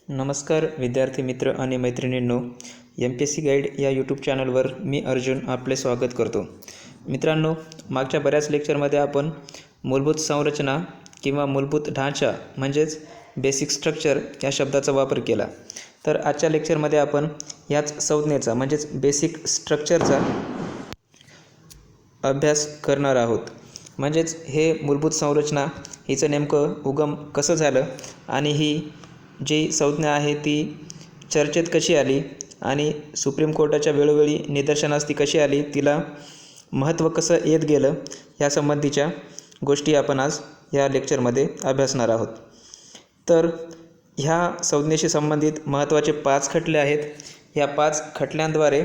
नमस्कार विद्यार्थी मित्र आणि मैत्रिणींनो, MPSC गाईड या यूट्यूब चॅनलवर मी अर्जुन आपले स्वागत करतो. मित्रांनो, मागच्या बऱ्याच लेक्चरमध्ये आपण मूलभूत संरचना किंवा मूलभूत ढांचा म्हणजेच बेसिक स्ट्रक्चर या शब्दाचा वापर केला. तर आजच्या लेक्चरमध्ये आपण याच संज्ञेचा म्हणजेच बेसिक स्ट्रक्चरचा अभ्यास करणार आहोत. म्हणजेच हे मूलभूत संरचना हिचं नेमकं उगम कसं झालं आणि ही जी संज्ञा आहे ती चर्चेत कशी आली आणि सुप्रीम कोर्टाच्या वेळोवेळी निदर्शनास ती कशी आली, तिला महत्त्व कसं येत गेलं, यासंबंधीच्या गोष्टी आपण आज या लेक्चरमध्ये अभ्यासणार आहोत. तर ह्या संज्ञेशी संबंधित महत्त्वाचे 5 खटले आहेत. ह्या 5 खटल्यांद्वारे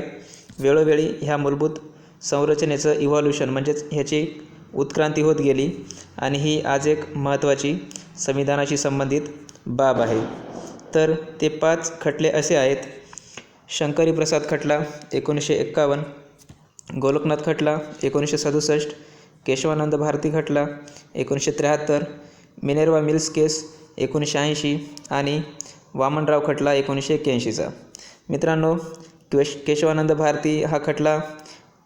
वेळोवेळी ह्या मूलभूत संरचनेचं इव्हॉल्युशन म्हणजेच ह्याची उत्क्रांती होत गेली आणि ही आज एक महत्त्वाची संविधानाशी संबंधित बाब आहे. तर ते 5 खटले असे आहेत: शंकरी प्रसाद खटला 1951, गोलकनाथ खटला 1967, केशवानंद भारती खटला 1973, मिनेर्वा मिल्स केस 1980 आणि वामनराव खटला 1981चा. मित्रांनो, केशवानंद भारती हा खटला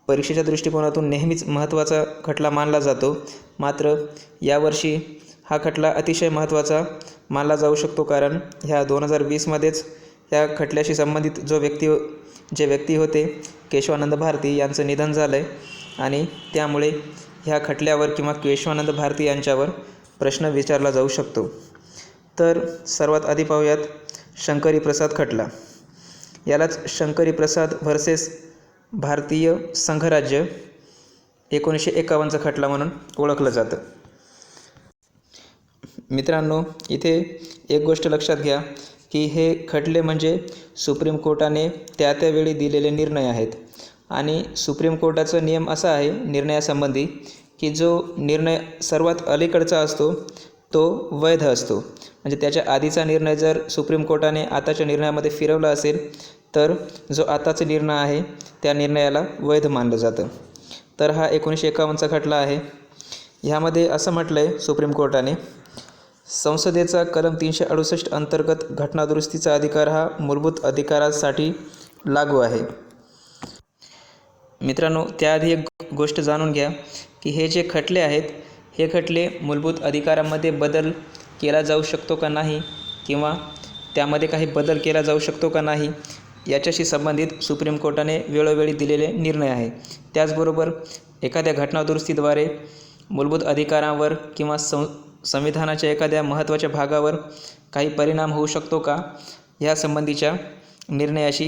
परीक्षेच्या दृष्टिकोनातून नेहमीच महत्त्वाचा खटला मानला जातो. मात्र यावर्षी हा खटला अतिशय महत्त्वाचा मानला जाऊ शकतो, कारण ह्या 2020मध्येच या खटल्याशी संबंधित जे व्यक्ती होते केशवानंद भारती यांचं निधन झालं आहे आणि त्यामुळे ह्या खटल्यावर किंवा केशवानंद भारती यांच्यावर प्रश्न विचारला जाऊ शकतो. तर सर्वात आधी पाहूयात शंकरी प्रसाद खटला. यालाच शंकरी प्रसाद व्हर्सेस भारतीय संघराज्य 1951चा खटला म्हणून ओळखलं जातं. मित्रांनो, इथे एक गोष्ट लक्षात घ्या की हे खटले म्हणजे सुप्रीम कोर्टाने त्यावेळी दिलेले निर्णय आहेत आणि सुप्रीम कोर्टाचा नियम असा आहे निर्णयासंबंधी की जो निर्णय सर्वात अलीकडचा असतो तो वैध असतो. म्हणजे त्याच्या आधीचा निर्णय जर सुप्रीम कोर्टाने आताच्या निर्णयामध्ये फिरवला असेल तर जो आताचा निर्णय आहे त्या निर्णयाला वैध मानलं जातं. तर हा 1951चा खटला आहे. ह्यामध्ये असं म्हटलं आहे सुप्रीम कोर्टाने, संसदेचा कलम 368 अंतर्गत घटनादुरुस्तीचा अधिकार हा मूलभूत अधिकारासाठी लागू आहे. मित्रांनो, त्याआधी एक गोष्ट जाणून घ्या की हे जे खटले आहेत हे खटले मूलभूत अधिकारांमध्ये बदल केला जाऊ शकतो का नाही किंवा त्यामध्ये काही बदल केला जाऊ शकतो का नाही याच्याशी संबंधित सुप्रीम कोर्टाने वेळोवेळी दिलेले निर्णय आहे. त्याचबरोबर एखाद्या घटनादुरुस्तीद्वारे मूलभूत अधिकारांवर किंवा संविधानाच्या एखाद्या महत्त्वाच्या भागावर काही परिणाम होऊ शकतो का ह्यासंबंधीच्या निर्णयाशी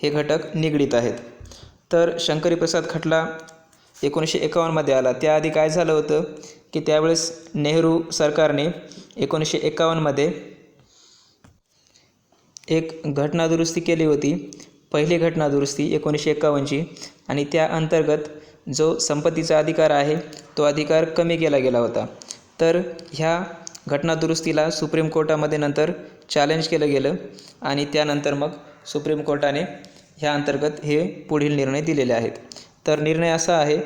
हे घटक निगडीत आहेत. तर शंकरी प्रसाद खटला 1951मध्ये आला. त्याआधी काय झालं होतं की त्यावेळेस नेहरू सरकारने 1951मध्ये एक घटनादुरुस्ती केली होती, पहिली घटनादुरुस्ती 1951ची, आणि त्या अंतर्गत जो संपत्तीचा अधिकार आहे तो अधिकार कमी केला गेला होता. तर ह्या घटनादुरुस्तीला सुप्रीम कोर्टामध्ये नंतर चॅलेंज केलं गेलं आणि त्यानंतर मग सुप्रीम कोर्टाने ह्या अंतर्गत हे पुढील निर्णय दिलेले आहेत. तर निर्णय असा आहे,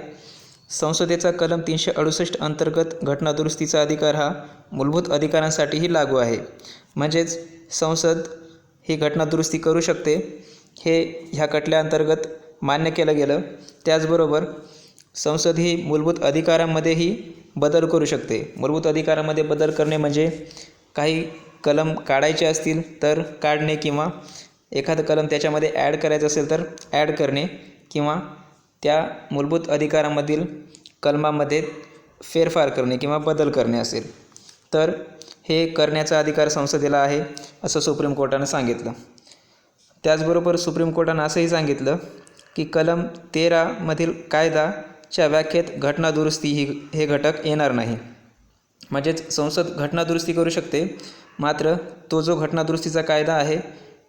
संसदेचा कलम 368 अंतर्गत घटनादुरुस्तीचा अधिकार हा मूलभूत अधिकारांसाठीही लागू आहे. म्हणजेच संसद ही घटनादुरुस्ती करू शकते हे ह्या खटल्याअंतर्गत मान्य केलं गेलं. त्याचबरोबर संसद ही मूलभूत अधिकारांमध्येही बदल करू शकते. मूलभूत अधिकारांमध्ये बदल करणे म्हणजे काही कलम काढायचे असतील तर काढणे किंवा एखादं कलम त्याच्यामध्ये ॲड करायचं असेल तर ॲड करणे किंवा त्या मूलभूत अधिकारांमधील कलमामध्ये फेरफार करणे किंवा बदल करणे असेल तर हे करण्याचा अधिकार संसदेला आहे असं सुप्रीम कोर्टानं सांगितलं. त्याचबरोबर सुप्रीम कोर्टानं असंही सांगितलं की कलम 13मधील कायदाच्या व्याख्येत घटनादुरुस्ती हे घटक येणार नाही. म्हणजेच संसद घटनादुरुस्ती करू शकते, मात्र तो जो घटनादुरुस्तीचा कायदा आहे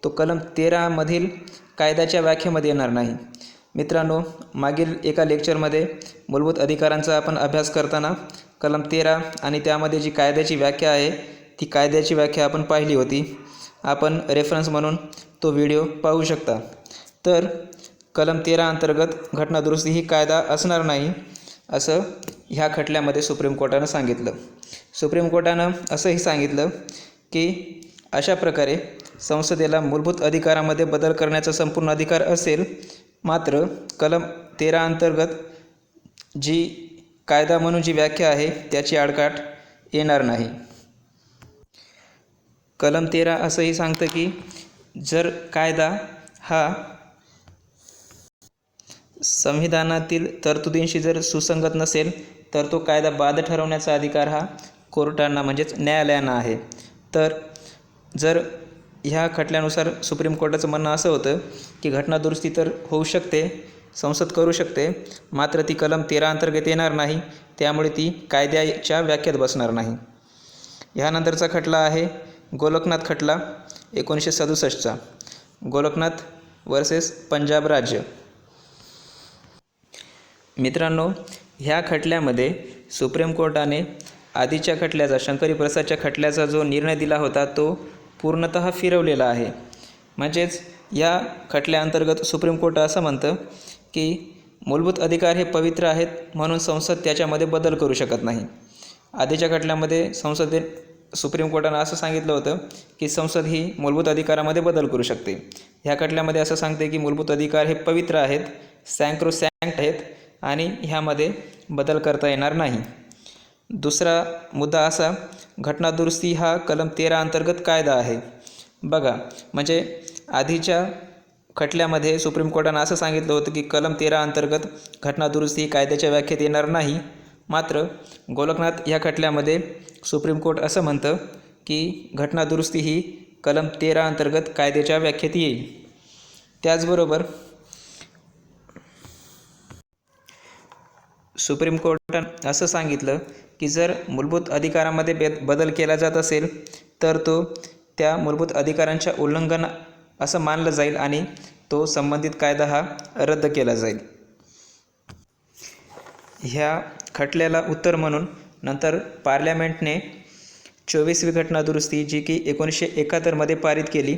तो कलम 13मधील कायद्याच्या व्याख्येमध्ये येणार नाही. मित्रांनो, मागील एका लेक्चरमध्ये मूलभूत अधिकारांचा आपण अभ्यास करताना कलम 13 आणि त्यामध्ये जी कायद्याची व्याख्या आहे ती कायद्याची व्याख्या आपण पाहिली होती. आपण रेफरन्स म्हणून तो व्हिडिओ पाहू शकता. तर कलम 13 अंतर्गत घटनादुरुस्ती ही कायदा असणार नाही असं ह्या खटल्यामध्ये सुप्रीम कोर्टानं सांगितलं. सुप्रीम कोर्टानं असंही सांगितलं की अशा प्रकारे संसदेला मूलभूत अधिकारामध्ये बदल करण्याचा संपूर्ण अधिकार असेल, मात्र कलम 13 अंतर्गत जी कायदा म्हणून जी व्याख्या आहे त्याची आडकाठ येणार नाही. कलम 13 असंही सांगतं की जर कायदा हा संविधानातील तरतुदींशी जर सुसंगत नसेल तर तो कायदा बाद ठरवण्याचा अधिकार हा कोर्टांना म्हणजेच न्यायालयांना आहे. तर जर ह्या खटल्यानुसार सुप्रीम कोर्टाचं म्हणणं असं होतं की घटनादुरुस्ती तर होऊ शकते, संसद करू शकते, मात्र ती कलम 13 अंतर्गत येणार नाही, त्यामुळे ती कायद्याच्या व्याख्यात बसणार नाही. ह्यानंतरचा खटला आहे गोलकनाथ खटला 1967चा, गोलकनाथ वर्सेस पंजाब राज्य. मित्रांनो, ह्या खटल्यामध्ये सुप्रीम कोर्टाने आधीच्या खटल्याचा, शंकरी प्रसादच्या खटल्याचा जो निर्णय दिला होता तो पूर्णतः फिरवलेला आहे. म्हणजेच या खटल्याअंतर्गत सुप्रीम कोर्ट असं म्हणतं की मूलभूत अधिकार हे पवित्र आहेत, म्हणून संसद त्याच्यामध्ये बदल करू शकत नाही. आधीच्या खटल्यामध्ये सुप्रीम कोर्टानं असं सांगितलं होतं की संसद ही मूलभूत अधिकारामध्ये बदल करू शकते. ह्या खटल्यामध्ये असं सांगते की मूलभूत अधिकार हे पवित्र आहेत, सॅक्रोसॅक्ट आहेत आणि ह्यामध्ये बदल करता येणार नाही. दुसरा मुद्दा असा, घटनादुरुस्ती हा कलम 13 अंतर्गत कायदा आहे. बघा, म्हणजे आधीच्या खटल्यामध्ये सुप्रीम कोर्टानं असं सांगितलं होतं की कलम 13 अंतर्गत घटनादुरुस्ती ही कायद्याच्या व्याख्येत येणार नाही, मात्र गोलकनाथ ह्या खटल्यामध्ये सुप्रीम कोर्ट असं म्हणतं की घटनादुरुस्ती ही कलम 13 अंतर्गत कायद्याच्या व्याख्येत येईल. त्याचबरोबर सुप्रीम कोर्टानं असं सांगितलं की जर मूलभूत अधिकारामध्ये बदल केला जात असेल तर तो त्या मूलभूत अधिकारांच्या उल्लंघन असं मानलं जाईल आणि तो संबंधित कायदा हा रद्द केला जाईल. ह्या खटल्याला उत्तर म्हणून नंतर पार्लमेंटने 24वी घटनादुरुस्ती जी की 1971मध्ये पारित केली.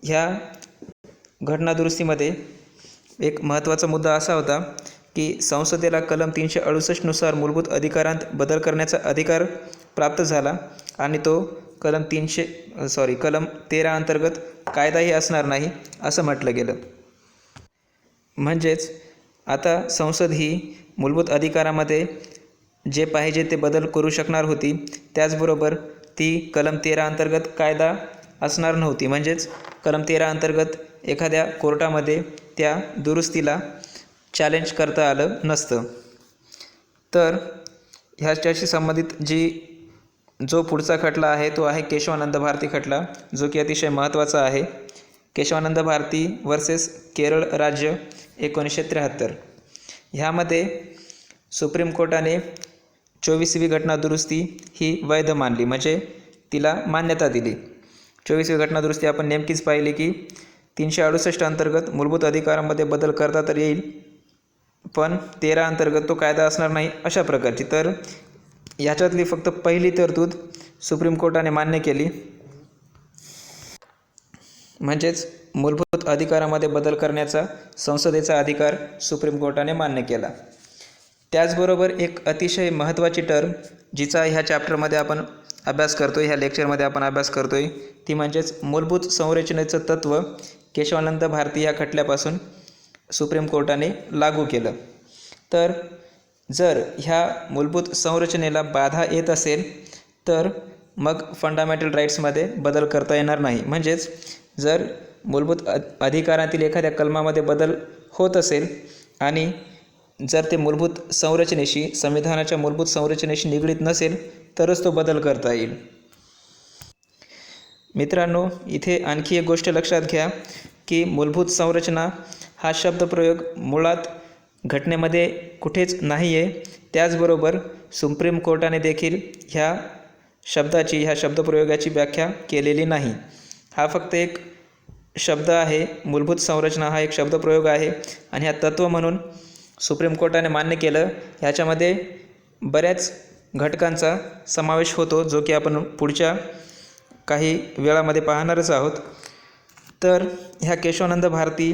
ह्या घटनादुरुस्तीमध्ये एक महत्त्वाचा मुद्दा असा होता की संसदेला कलम 368 नुसार मूलभूत अधिकारांत बदल करण्याचा अधिकार प्राप्त झाला आणि तो कलम 13 अंतर्गत कायदाही असणार नाही असं म्हटलं गेलं. म्हणजेच आता संसद ही मूलभूत अधिकारामध्ये जे पाहिजे ते बदल करू शकणार होती, त्याचबरोबर ती कलम 13 अंतर्गत कायदा असणार नव्हती. म्हणजेच कलम 13 अंतर्गत एखाद्या कोर्टामध्ये त्या दुरुस्तीला चॅलेंज करता आलं नसतं. तर ह्याच्याशी संबंधित जो पुढचा खटला आहे तो आहे केशवानंद भारती खटला, जो की अतिशय महत्त्वाचा आहे. केशवानंद भारती वर्सेस केरळ राज्य 1973. ह्यामध्ये सुप्रीम कोर्टाने 24वी घटनादुरुस्ती ही वैध मानली, म्हणजे तिला मान्यता दिली. 24वी घटनादुरुस्ती आपण नेमकीच पाहिली की 368 अंतर्गत मूलभूत अधिकारामध्ये बदल करता तर येईल, पण 13 अंतर्गत तो कायदा असणार नाही अशा प्रकारची. तर ह्याच्यातली फक्त पहिली तरतूद सुप्रीम कोर्टाने मान्य केली, म्हणजेच मूलभूत अधिकारामध्ये बदल करण्याचा संसदेचा अधिकार सुप्रीम कोर्टाने मान्य केला. त्याचबरोबर एक अतिशय महत्त्वाची टर्म जिचा ह्या चॅप्टरमध्ये आपण अभ्यास करतो आहे, ह्या लेक्चरमध्ये आपण अभ्यास करतो आहे, ती म्हणजेच मूलभूत संरचनेचं तत्त्व केशवानंद भारती ह्या खटल्यापासून सुप्रीम कोर्टाने लागू केलं. तर जर ह्या मूलभूत संरचनेला बाधा येत असेल तर मग फंडामेंटल राईट्समध्ये बदल करता येणार नाही. म्हणजेच जर मूलभूत अधिकारातील एखाद्या कलमामध्ये बदल होत असेल आणि जर ते मूलभूत संरचनेशी, संविधानाच्या मूलभूत संरचनेशी निगडीत नसेल तरच तो बदल करता येईल. मित्रांनो, इथे आणखी एक गोष्ट लक्षात घ्या की मूलभूत संरचना हा शब्दप्रयोग मुळात घटनेमध्ये कुठेच नाही आहे. त्याचबरोबर सुप्रीम कोर्टाने देखील ह्या शब्दप्रयोगाची व्याख्या केलेली नाही. हा फक्त एक शब्द आहे. मूलभूत संरचना हा एक शब्दप्रयोग आहे आणि हा तत्त्व म्हणून सुप्रीम कोर्टाने मान्य केलं. ह्याच्यामध्ये बऱ्याच घटकांचा समावेश होतो, जो की आपण पुढच्या काही वेळामध्ये पाहणारच आहोत. तर ह्या केशवानंद भारती,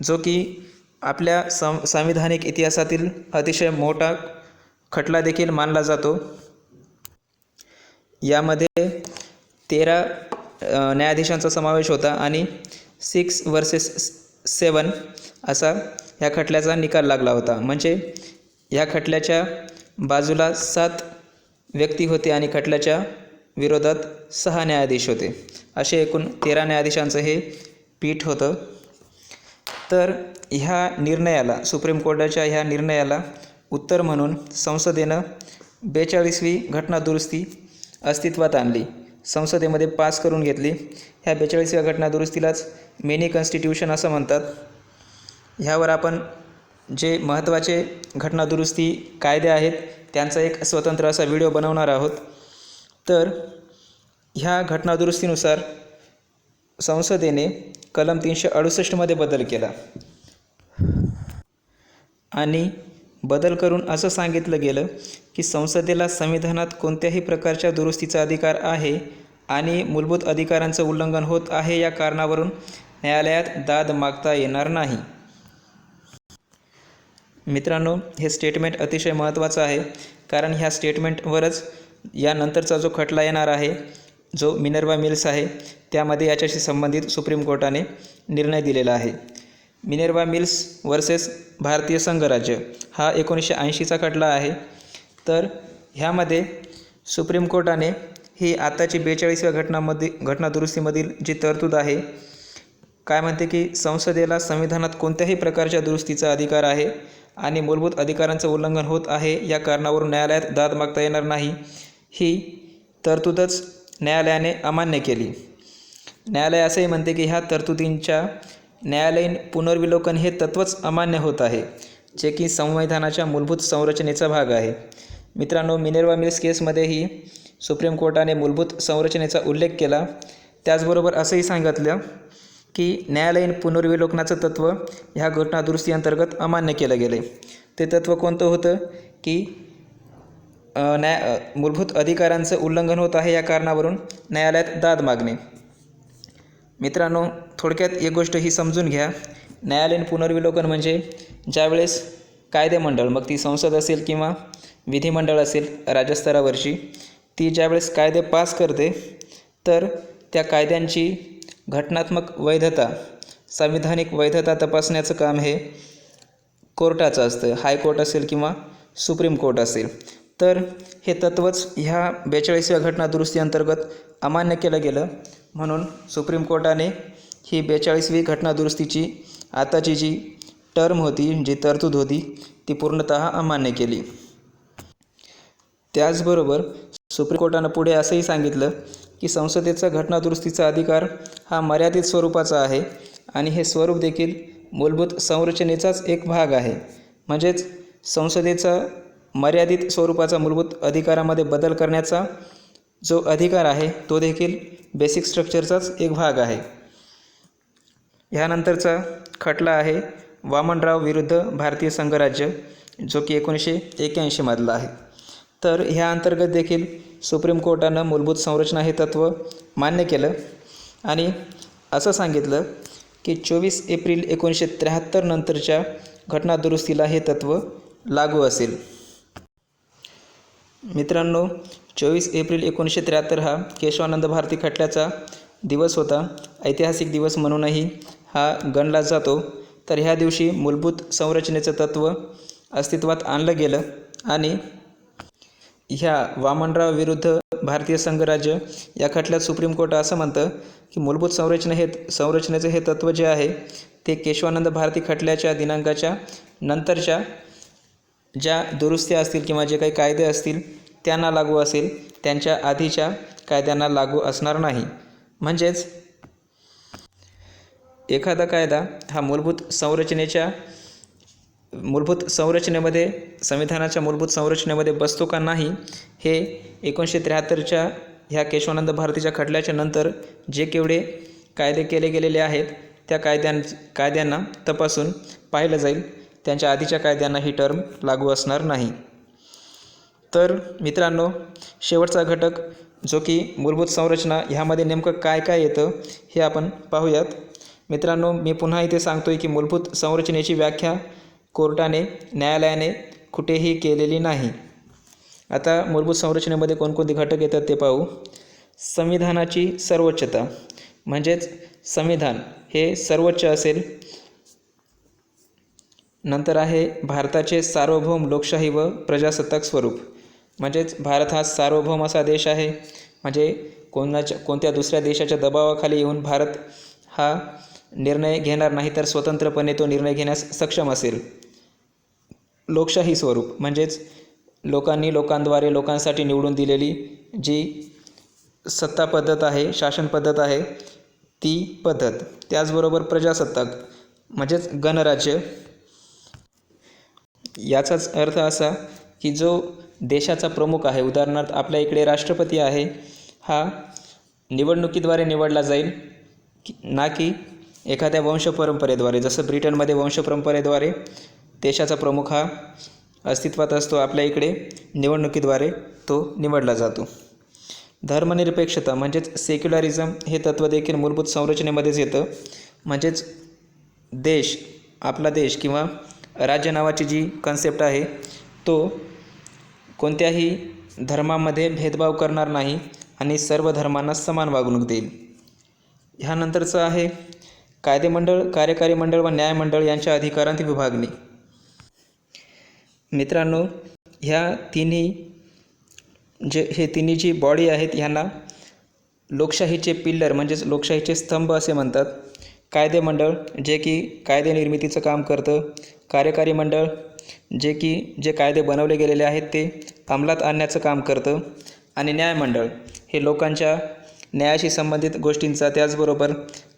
जो की आपल्या संविधानिक इतिहासातील अतिशय मोठा खटला देखील मानला जातो, यामध्ये 13 न्यायाधीशांचा समावेश होता आणि 6 वर्सेस 7 असा ह्या खटल्याचा निकाल लागला होता. म्हणजे ह्या खटल्याच्या बाजूला 7 व्यक्ती होते आणि खटल्याच्या विरोधात 6 न्यायाधीश होते. असे एकूण 13 न्यायाधीशांचं हे पीठ होतं. तर ह्या निर्णयाला, सुप्रीम कोर्टाच्या ह्या निर्णयाला उत्तर म्हणून संसदेनं 42वी घटनादुरुस्ती अस्तित्वात आणली, संसदेमध्ये पास करून घेतली. ह्या 42व्या घटनादुरुस्तीलाच मिनी कॉन्स्टिट्यूशन असं म्हणतात. ह्यावर आपण जे महत्त्वाचे घटनादुरुस्ती कायदे आहेत त्यांचा एक स्वतंत्र असा व्हिडिओ बनवणार आहोत. तर ह्या घटनादुरुस्तीनुसार संसदेने कलम 368 बदल केला आणि बदल करून असं सांगितलं गेलं की संसदेला संविधानात कोणत्याही प्रकारच्या दुरुस्तीचा अधिकार आहे आणि मूलभूत अधिकारांचं उल्लंघन होत आहे या कारणावरून न्यायालयात दाद मागता येणार नाही. मित्रांनो, हे स्टेटमेंट अतिशय महत्त्वाचं आहे, कारण ह्या स्टेटमेंटवरच यानंतरचा जो खटला येणार आहे, जो मिनर्वा मिल्स आहे, त्यामध्ये याच्याशी संबंधित सुप्रीम कोर्टाने निर्णय दिलेला आहे. मिनर्वा मिल्स वर्सेस भारतीय संघराज्य हा 1980चा खटला आहे. तर ह्यामध्ये सुप्रीम कोर्टाने ही आताची 42व्या घटनादुरुस्तीमधील जी तरतूद आहे, काय म्हणते की संसदेला संविधानात कोणत्याही प्रकारच्या दुरुस्तीचा अधिकार आहे आणि मूलभूत अधिकारांचं उल्लंघन होत आहे या कारणावरून न्यायालयात दाद मागता येणार नाही, ही तरतूदच न्यायालयाने अमान्य केली. न्यायालय असंही म्हणते की ह्या तरतुदींच्या न्यायालयीन पुनर्विलोकन हे तत्त्वच अमान्य होत आहे, जे की संविधानाच्या मूलभूत संरचनेचा भाग आहे. मित्रांनो, मिनर्वा मिल्स केसमध्येही सुप्रीम कोर्टाने मूलभूत संरचनेचा उल्लेख केला. त्याचबरोबर असंही सांगितलं की न्यायालयीन पुनर्विलोकनाचं तत्त्व ह्या घटनादुरुस्तीअंतर्गत अमान्य केलं गेले. ते तत्त्व कोणतं होतं की मूलभूत अधिकारांचं उल्लंघन होत आहे या कारणावरून न्यायालयात दाद मागणे. मित्रांनो, थोडक्यात एक गोष्ट ही समजून घ्या. न्यायालयीन पुनर्विलोकन म्हणजे ज्यावेळेस कायदेमंडळ, मग ती संसद असेल किंवा विधिमंडळ असेल राज्यस्तरावरची, ती ज्यावेळेस कायदे पास करते तर त्या कायद्यांची घटनात्मक वैधता, संविधानिक वैधता तपासण्याचं काम हे कोर्टाचं असतं. हायकोर्ट असेल किंवा सुप्रीम कोर्ट असेल. तर हे तत्त्वच ह्या 42व्या घटनादुरुस्तीअंतर्गत अमान्य केलं गेलं, म्हणून सुप्रीम कोर्टाने ही 42वी घटनादुरुस्तीची आताची जी टर्म होती, जी तरतूद होती, ती पूर्णतः अमान्य केली. त्याचबरोबर सुप्रीम कोर्टानं पुढे असंही सांगितलं की संसदेचा घटनादुरुस्तीचा अधिकार हा मर्यादित स्वरूपाचा आहे आणि हे स्वरूप देखील मूलभूत संरचनेचाच एक भाग आहे. म्हणजेच संसदेचा मर्यादित स्वरूपाचा मूलभूत अधिकारामध्ये बदल करण्याचा जो अधिकार आहे तो देखील बेसिक स्ट्रक्चरचाच एक भाग आहे. ह्यानंतरचा खटला आहे वामनराव विरुद्ध भारतीय संघराज्य, जो की 1981मधला आहे. तर ह्या अंतर्गत देखील सुप्रीम कोर्टानं मूलभूत संरचना हे तत्त्व मान्य केलं आणि असं सांगितलं की 24 एप्रिल 1973 नंतरच्या घटनादुरुस्तीला हे तत्त्व लागू असेल. मित्रांनो, 24 एप्रिल 1973 हा केशवानंद भारती खटल्याचा दिवस होता. ऐतिहासिक दिवस म्हणूनही हा गणला जातो. तर ह्या दिवशी मूलभूत संरचनेचं तत्त्व अस्तित्वात आणलं गेलं आणि ह्या वामनराव विरुद्ध भारतीय संघराज्य या खटल्यात सुप्रीम कोर्ट असं म्हणतं की मूलभूत संरचनेचं हे तत्त्व जे आहे ते केशवानंद भारती खटल्याच्या दिनांकाच्या नंतरच्या ज्या दुरुस्त्या असतील किंवा जे काही कायदे असतील त्यांना लागू असेल, त्यांच्या आधीच्या कायद्यांना लागू असणार नाही. म्हणजेच एखादा कायदा हा मूलभूत संरचनेमध्ये, संविधानाच्या मूलभूत संरचनेमध्ये बसतो का नाही, हे 1973च्या ह्या केशवानंद भारतीच्या खटल्याच्या नंतर जे केवढे कायदे केले गेलेले आहेत त्या कायद्यांना तपासून पाहिलं जाईल. त्यांच्या आधीच्या कायद्यांना ही टर्म लागू असणार नाही. तर मित्रांनो, शेवटचा घटक जो की मूलभूत संरचना, ह्यामध्ये नेमकं काय काय येतं हे आपण पाहूयात. मित्रांनो, मी पुन्हा इथे सांगतोय की मूलभूत संरचनेची व्याख्या कोर्टाने, न्यायालयाने कुठेही केलेली नाही. आता मूलभूत संरचनेमध्ये कोणकोणते घटक येतात ते पाहू. संविधानाची सर्वोच्चता म्हणजेच संविधान हे सर्वोच्च असेल. नंतर आहे भारताचे सार्वभौम लोकशाही व प्रजासत्ताक स्वरूप म्हणजेच भारत हा सार्वभौम असा देश आहे. म्हणजे कोणत्या दुसऱ्या देशाच्या दबावाखाली येऊन भारत हा निर्णय घेणार नाही, तर स्वतंत्रपणे तो निर्णय घेण्यास सक्षम असेल. लोकशाही स्वरूप म्हणजेच लोकांनी लोकांद्वारे लोकांसाठी निवडून दिलेली जी सत्ता पद्धत आहे, शासन पद्धत आहे, ती पद्धत. त्याचबरोबर प्रजासत्ताक म्हणजेच गणराज्य. याचाच अर्थ असा की जो देशाचा प्रमुख आहे, उदाहरणार्थ आपल्या इकडे राष्ट्रपती आहे, हा निवडणुकीद्वारे निवडला जाईल ना की एखाद्या वंशपरंपरेद्वारे. जसं ब्रिटनमध्ये वंशपरंपरेद्वारे देशाचा प्रमुख हा अस्तित्वात असतो, आपल्या इकडे निवडणुकीद्वारे तो निवडला जातो. धर्मनिरपेक्षता म्हणजेच सेक्युलरिझम हे तत्त्व देखील मूलभूत संरचनेमध्येच येतं. म्हणजेच देश, आपला देश किंवा राज्य नावाची जी कन्सेप्ट आहे तो कोणत्याही धर्मामध्ये भेदभाव करणार नाही आणि सर्व धर्मांना समान वागणूक देईल. ह्यानंतरचं आहे कायदेमंडळ, कार्यकारी मंडळ व न्यायमंडळ यांच्या अधिकारांत विभागणी. मित्रांनो, ह्या तिन्ही जी बॉडी आहेत ह्यांना लोकशाहीचे पिल्लर म्हणजेच लोकशाहीचे स्तंभ असे म्हणतात. कायदेमंडळ जे की कायदे निर्मितीचं काम करतं, कार्यकारी मंडळ जे कायदे बनवले गेलेले आहेत ते अंमलात आणण्याचं काम करतं, आणि न्यायमंडळ हे लोकांच्या न्यायाशी संबंधित गोष्टींचा, त्याचबरोबर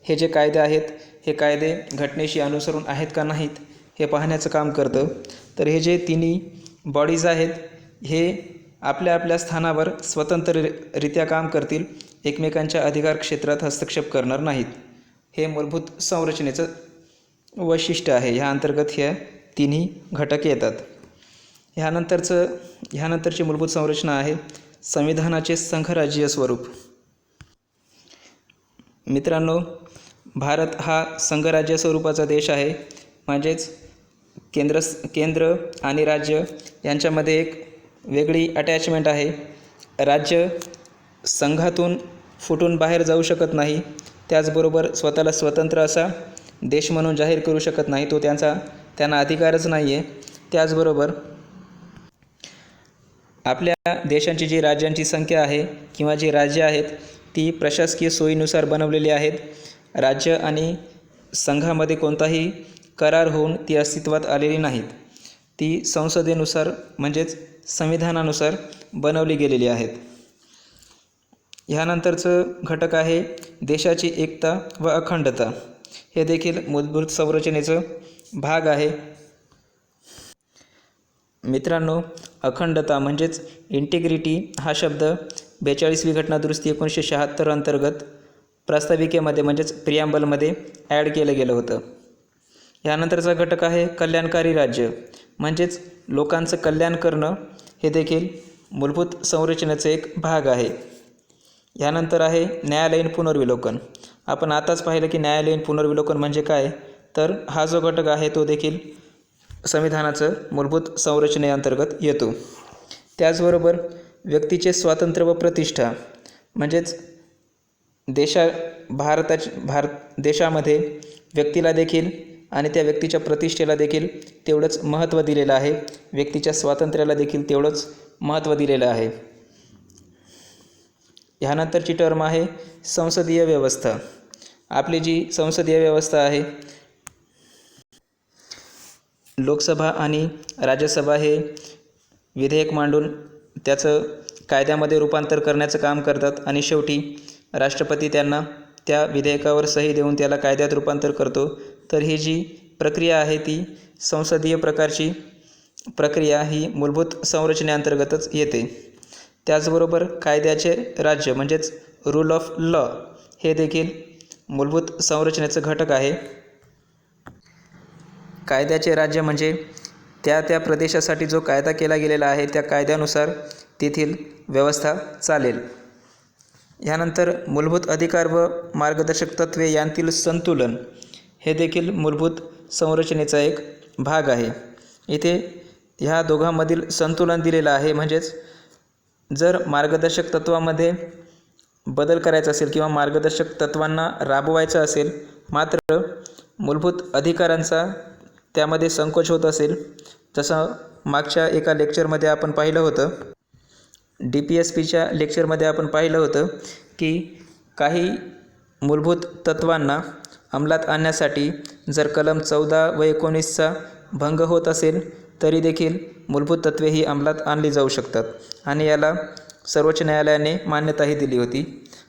हे जे कायदे आहेत हे कायदे घटनेशी अनुसरून आहेत का नाहीत हे पाहण्याचं काम करतं. तर हे जे तिन्ही बॉडीज आहेत हे आपल्या आपल्या स्थानावर स्वतंत्ररित्या काम करतील, एकमेकांच्या अधिकार क्षेत्रात हस्तक्षेप करणार नाहीत. हे मूलभूत संरचनेचं वैशिष्ट्य आहे. ह्या अंतर्गत ह्या तिन्ही घटक येतात. ह्यानंतरची मूलभूत संरचना आहे संविधानाचे संघराज्यीय स्वरूप. मित्रांनो, भारत हा संघराज्य स्वरूपाचा देश आहे. म्हणजेच केंद्र आणि राज्य यांच्यामध्ये एक वेगळी अटॅचमेंट आहे. राज्य संघातून फुटून बाहेर जाऊ शकत नाही, त्याचबरोबर स्वतःला स्वतंत्र असा देश म्हणून जाहीर करू शकत नाही, तो त्यांना अधिकारच नाही आहे. त्याचबरोबर आपल्या देशांची जी राज्यांची संख्या आहे किंवा जी राज्य आहेत ती प्रशासकीय सोयीनुसार बनवलेली आहेत. राज्य आणि संघामध्ये कोणताही करार होऊन ती अस्तित्वात आलेली नाहीत. ती संसदेनुसार म्हणजेच संविधानानुसार बनवली गेलेली आहेत. ह्यानंतरचं घटक आहे देशाची एकता व अखंडता. हे देखील मूलभूत संरचनेचं भाग आहे. मित्रांनो, अखंडता म्हणजेच इंटिग्रिटी हा शब्द 42वी घटनादुरुस्ती 1976 अंतर्गत प्रास्ताविकेमध्ये म्हणजेच प्रिॲम्बलमध्ये ॲड केलं गेलं होतं. ह्यानंतरचा घटक आहे कल्याणकारी राज्य म्हणजेच लोकांचं कल्याण करणं. हे देखील मूलभूत संरचनेचं एक भाग आहे. ह्यानंतर आहे न्यायालयीन पुनर्विलोकन. आपण आताच पाहिलं की न्यायालयीन पुनर्विलोकन म्हणजे काय, तर हा जो घटक आहे तो देखील संविधानाचं मूलभूत संरचनेअंतर्गत येतो. त्याचबरोबर व्यक्तीचे स्वातंत्र्य व प्रतिष्ठा म्हणजेच भारत देशामध्ये व्यक्तीला देखील आणि त्या व्यक्तीच्या प्रतिष्ठेला देखील तेवढंच महत्त्व दिलेलं आहे. व्यक्तीच्या स्वातंत्र्याला देखील तेवढंच महत्त्व दिलेलं आहे. ह्यानंतरची टर्म आहे संसदीय व्यवस्था. आपली जी संसदीय व्यवस्था आहे, लोकसभा आणि राज्यसभा हे विधेयक मांडून त्याचं कायद्यामध्ये रूपांतर करण्याचं काम करतात आणि शेवटी राष्ट्रपती त्यांना त्या विधेयकावर सही देऊन त्याला कायद्यात रूपांतर करतो. तर ही जी प्रक्रिया आहे ती संसदीय प्रकारची प्रक्रिया ही मूलभूत संरचनेअंतर्गतच येते. त्याचबरोबर कायद्याचे राज्य म्हणजेच रूल ऑफ लॉ हे देखील मूलभूत संरचनेचं घटक आहे. कायद्याचे राज्य म्हणजे त्या प्रदेशासाठी जो कायदा केला गेलेला आहे त्या कायद्यानुसार तेथील व्यवस्था चालेल. ह्यानंतर मूलभूत अधिकार व मार्गदर्शक तत्त्वे यांतील संतुलन हे देखील मूलभूत संरचनेचा एक भाग आहे. इथे ह्या दोघांमधील संतुलन दिलेलं आहे. म्हणजेच जर मार्गदर्शक तत्त्वामध्ये बदल करायचा असेल किंवा मार्गदर्शक तत्त्वांना राबवायचं असेल, मात्र मूलभूत अधिकारांचा त्यामध्ये संकोच होत असेल, जसं मागच्या एका लेक्चरमध्ये आपण पाहिलं होतं, DPSPच्या लेक्चरमध्ये आपण पाहिलं होतं की काही मूलभूत तत्त्वांना अंमलात आणण्यासाठी जर कलम 14 व 19चा भंग होत असेल तरी देखील मूलभूत तत्त्वे ही अंमलात आणली जाऊ शकतात आणि याला सर्वोच्च न्यायालयाने मान्यताही दिली होती.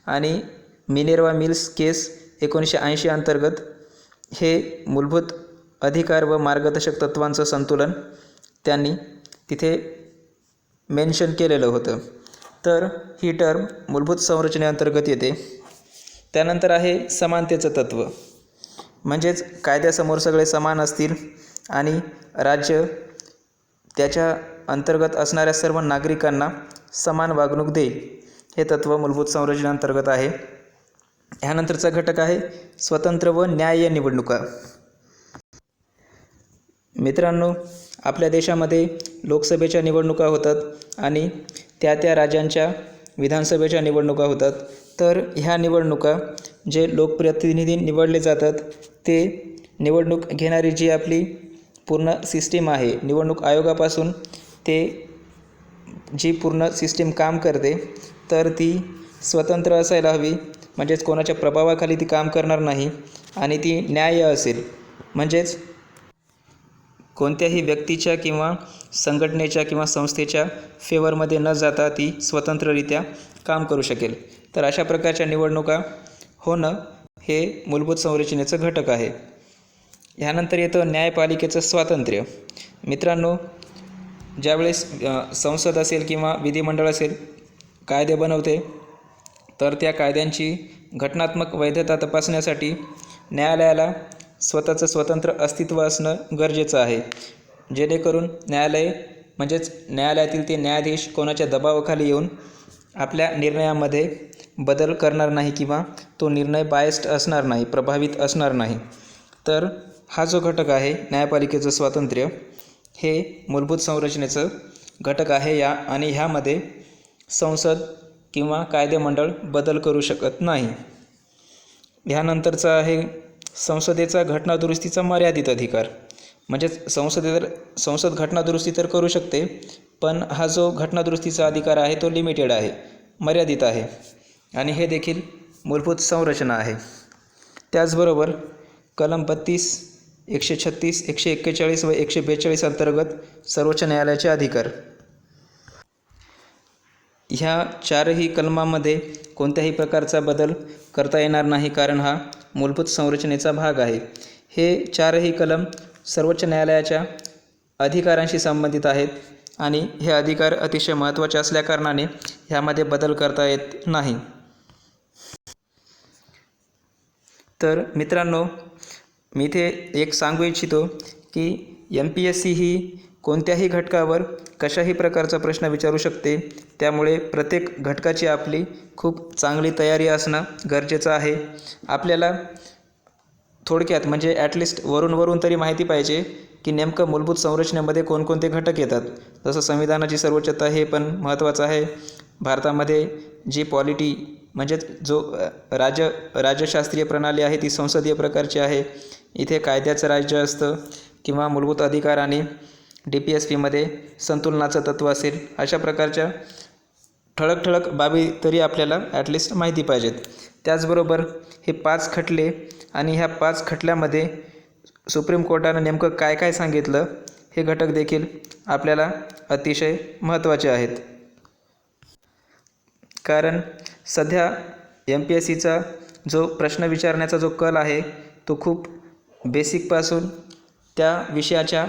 आणि मिनेर्वा मिल्स केस 1980 अंतर्गत हे मूलभूत अधिकार व मार्गदर्शक तत्त्वांचं संतुलन त्यांनी तिथे मेन्शन केलेलं होतं. तर ही टर्म मूलभूत संरचनेअंतर्गत येते. त्यानंतर आहे समानतेचं तत्त्व, म्हणजेच कायद्यासमोर सगळे समान असतील आणि राज्य त्याच्या अंतर्गत असणाऱ्या सर्व नागरिकांना समान वागणूक देईल, हे तत्त्व मूलभूत संरचनेअंतर्गत आहे. ह्यानंतरचा घटक आहे स्वतंत्र व न्याय्य निवडणुका. मित्रांनो, आपल्या देशामध्ये लोकसभेच्या निवडणुका होतात आणि त्या राज्यांच्या विधानसभेच्या निवडणुका होतात. तर ह्या निवडणुका जे लोकप्रतिनिधी निवडले जातात ते निवडणूक घेणारी जी आपली पूर्ण सिस्टीम आहे, निवडणूक आयोगापासून ते जी पूर्ण सिस्टीम काम करते, तर ती स्वतंत्र असायला हवी, म्हणजेच कोणाच्या प्रभावाखाली ती काम करणार नाही आणि ती न्याय्य असेल, म्हणजेच कोणत्याही व्यक्तीच्या किंवा संघटनेच्या किंवा संस्थेच्या फेवरमध्ये न जाता ती स्वतंत्ररित्या काम करू शकेल. तर अशा प्रकारच्या निवडणुका होणं हे मूलभूत संरचनेचं घटक आहे. ह्यानंतर येतं न्यायपालिकेचं स्वातंत्र्य. मित्रांनो, ज्यावेळेस संसद असेल किंवा विधिमंडळ असेल कायदे बनवते, तर त्या कायद्यांची घटनात्मक वैधता तपासण्यासाठी न्यायालयाला स्वतःचं स्वतंत्र अस्तित्व असणं गरजेचं आहे, जेणेकरून न्यायालय म्हणजेच न्यायालयातील ते न्यायाधीश कोणाच्या दबावाखाली येऊन आपल्या निर्णयामध्ये बदल करणार नाही किंवा तो निर्णय बायस्ड असणार नाही, प्रभावित असणार नाही. तर हा जो घटक आहे न्यायपालिकेचं स्वातंत्र्य, हे मूलभूत संरचनेचं घटक आहे आणि ह्यामध्ये संसद किंवा कायदेमंडळ बदल करू शकत नाही. ह्यानंतरचा आहे संसदेचा घटनादुरुस्तीचा मर्यादित अधिकार. म्हणजेच संसद घटनादुरुस्ती तर करू शकते, पण हा जो घटनादुरुस्तीचा अधिकार आहे तो लिमिटेड आहे, मर्यादित आहे आणि हे देखील मूलभूत संरचना आहे. त्याचबरोबर कलम 32, 136, 141 व 142 अंतर्गत सर्वोच्च न्यायालयाचे अधिकार. ह्या चारही कलमामध्ये कोणत्याही प्रकारचा बदल करता येणार नाही, कारण हा मूलभूत संरचनेचा भाग आहे. हे चारही कलम सर्वोच्च न्यायालयाच्या अधिकारांशी संबंधित आहेत आणि हे अधिकार अतिशय महत्त्वाचे असल्याकारणाने ह्यामध्ये बदल करता येत नाही. तर मित्रांनो, मी इथे एक सांगू इच्छितो की MPSC ही कोणत्याही घटकावर कशाही प्रकारचा प्रश्न विचारू शकते, त्यामुळे प्रत्येक घटकाची आपली खूप चांगली तयारी असणं गरजेचं आहे. आपल्याला थोडक्यात म्हणजे ॲटलिस्ट वरून तरी माहिती पाहिजे की नेमकं मूलभूत संरचनेमध्ये कोणकोणते घटक येतात. जसं संविधानाची सर्वोच्चता हे पण महत्त्वाचं आहे. भारतामध्ये जी पॉलिटी म्हणजेच जो राज्यशास्त्रीय प्रणाली आहे ती संसदीय प्रकारची आहे. इथे कायद्याचं राज्य असतं किंवा मूलभूत अधिकार आणि DPSPमध्ये संतुलनाचं तत्त्व असेल. अशा प्रकारच्या ठळक बाबी तरी आपल्याला ॲटलिस्ट माहिती पाहिजेत. त्याचबरोबर हे 5 खटले आणि ह्या 5 खटल्यामध्ये सुप्रीम कोर्टानं नेमकं काय सांगितलं हे घटक देखील आपल्याला अतिशय महत्त्वाचे आहेत. कारण सध्या MPSCचा जो प्रश्न विचारण्याचा जो कल आहे तो खूप बेसिकपासून त्या विषयाच्या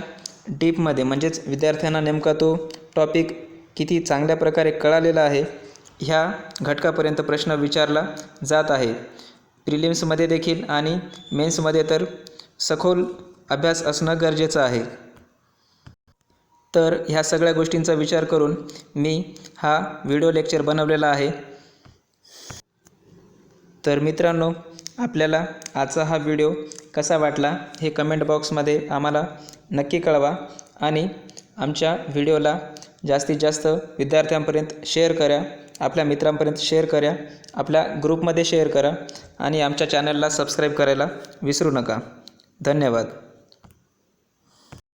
डीपमध्ये, म्हणजेच विद्यार्थ्यांना नेमका तो टॉपिक किती चांगल्या प्रकारे कळालेला आहे ह्या घटकापर्यंत प्रश्न विचारला जात आहे. प्रिलिम्समध्ये देखील आणि मेन्समध्ये तर सखोल अभ्यास असणं गरजेचं आहे. तर ह्या सगळ्या गोष्टींचा विचार करून मी हा व्हिडिओ लेक्चर बनवलेला आहे. तर मित्रांनो, आपल्याला आजचा हा व्हिडिओ कसा वाटला हे कमेंट बॉक्समध्ये आम्हाला नक्की कळवा आणि आमच्या व्हिडिओला जास्तीत जास्त विद्यार्थ्यांपर्यंत शेअर करा आपल्या मित्रांपर्यंत शेअर करा, आपल्या ग्रुपमध्ये शेअर करा आणि आमच्या चॅनलला सबस्क्राईब करायला विसरू नका. धन्यवाद.